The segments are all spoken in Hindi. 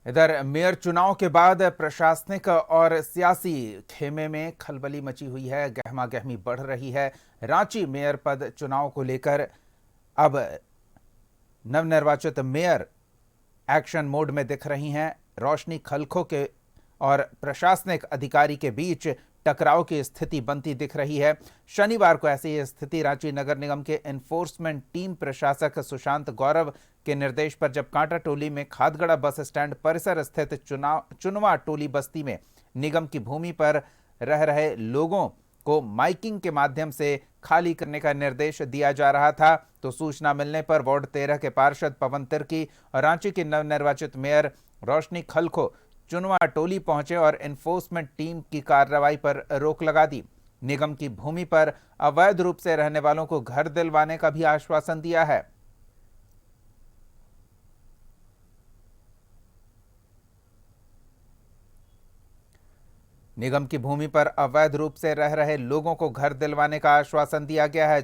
इधर मेयर चुनाव के बाद प्रशासनिक और सियासी खेमे में खलबली मची हुई है, गहमा गहमी बढ़ रही है। रांची मेयर पद चुनाव को लेकर अब नवनिर्वाचित मेयर एक्शन मोड में दिख रही हैं। रोशनी खलखो के और प्रशासनिक अधिकारी के बीच टकराव की स्थिति बनती दिख रही है। शनिवार को ऐसी स्थिति रांची नगर निगम के एनफोर्समेंट टीम प्रशासक सुशांत गौरव के निर्देश पर जब कांटा टोली में खादगड़ा बस स्टैंड परिसर स्थित चुनवा टोली बस्ती में निगम की भूमि पर रह रहे लोगों को माइकिंग के माध्यम से खाली करने का निर्देश दिया जा रहा था, तो सूचना मिलने पर वार्ड 13 के पार्षद पवन तिर्की और रांची की नवनिर्वाचित मेयर रोशनी खलखो चुनवा टोली पहुंचे और एनफोर्समेंट टीम की कार्रवाई पर रोक लगा दी। निगम की भूमि पर अवैध रूप से रहने वालों को घर दिलवाने का भी आश्वासन दिया है। निगम की भूमि पर अवैध रूप से रह रहे लोगों को घर दिलवाने का आश्वासन दिया गया है।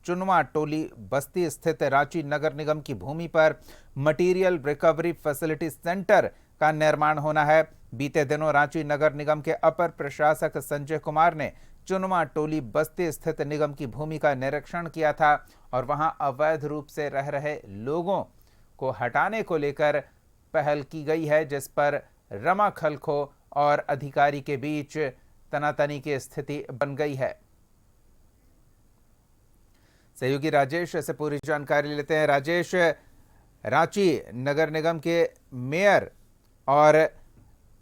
चुनवा टोली बस्ती स्थित रांची नगर निगम की भूमि पर मटेरियल रिकवरी फैसिलिटी सेंटर का निर्माण होना है। बीते दिनों रांची नगर निगम के अपर प्रशासक संजय कुमार ने चुनवा टोली बस्ती स्थित निगम की भूमि का निरीक्षण किया था और वहां अवैध रूप से रह रहे लोगों को हटाने को लेकर पहल की गई है, जिस पर रमा खलखो और अधिकारी के बीच तनातनी की स्थिति बन गई है। सहयोगी राजेश से पूरी जानकारी लेते हैं। राजेश, रांची नगर निगम के मेयर और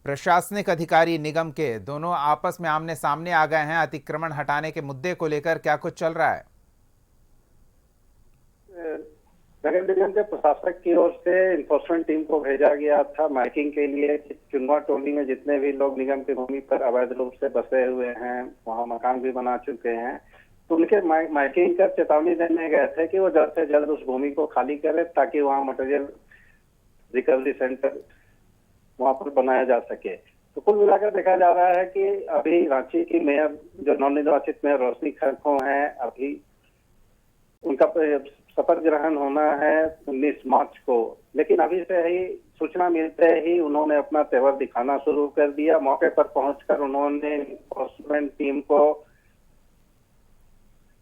प्रशासनिक अधिकारी निगम के दोनों आपस में आमने सामने आ गए हैं। अतिक्रमण हटाने के मुद्दे को लेकर क्या कुछ चल रहा है? नगर निगम के प्रशासक की ओर से इन्फोर्समेंट टीम को भेजा गया था माइकिंग के लिए। चुनवा टोली में जितने भी लोग निगम की भूमि पर अवैध रूप से बसे हुए हैं, वहां मकान भी बना चुके हैं, तो उनके माइकिंग कर चेतावनी देने गए थे कि वो जल्द से जल्द उस भूमि को खाली करें ताकि वहां मटेरियल रिकवरी सेंटर वहां पर बनाया जा सके। तो कुल मिलाकर देखा जा रहा है कि अभी रांची की मेयर जो नवनिर्वाचित मेयर रोशनी खलखो हैं, अभी उनका शपथ ग्रहण होना है 19 मार्च को, लेकिन अभी से ही सूचना मिलते ही उन्होंने अपना तेवर दिखाना शुरू कर दिया। मौके पर पहुंचकर उन्होंने एनफोर्समेंट टीम को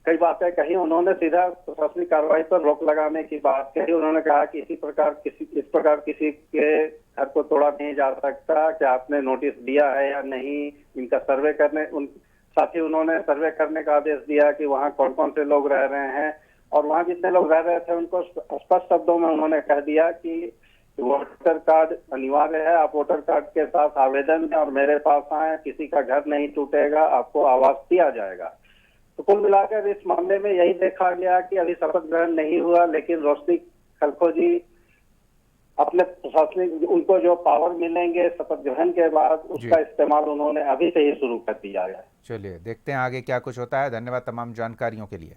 कई बातें कही। उन्होंने सीधा प्रशासनिक कार्रवाई पर रोक लगाने की बात कही। उन्होंने कहा कि इस प्रकार किसी के घर को तोड़ा नहीं जा सकता, क्या आपने नोटिस दिया है या नहीं, इनका सर्वे करने साथ ही उन्होंने सर्वे करने का आदेश दिया कि वहाँ कौन कौन से लोग रह रहे हैं, और वहाँ जितने लोग रह रहे थे उनको स्पष्ट शब्दों में उन्होंने कह दिया कि वोटर कार्ड अनिवार्य है, आप वोटर कार्ड के साथ आवेदन दें और मेरे पास आए, किसी का घर नहीं टूटेगा, आपको आवास दिया जाएगा। तो कुल मिलाकर इस मामले में यही देखा गया कि अभी शपथ ग्रहण नहीं हुआ, लेकिन रोशनी खलखो जी अपने प्रशासनिक उनको जो पावर मिलेंगे शपथ ग्रहण के बाद उसका इस्तेमाल उन्होंने अभी से ही शुरू कर दिया है। चलिए देखते हैं आगे क्या कुछ होता है। धन्यवाद तमाम जानकारियों के लिए।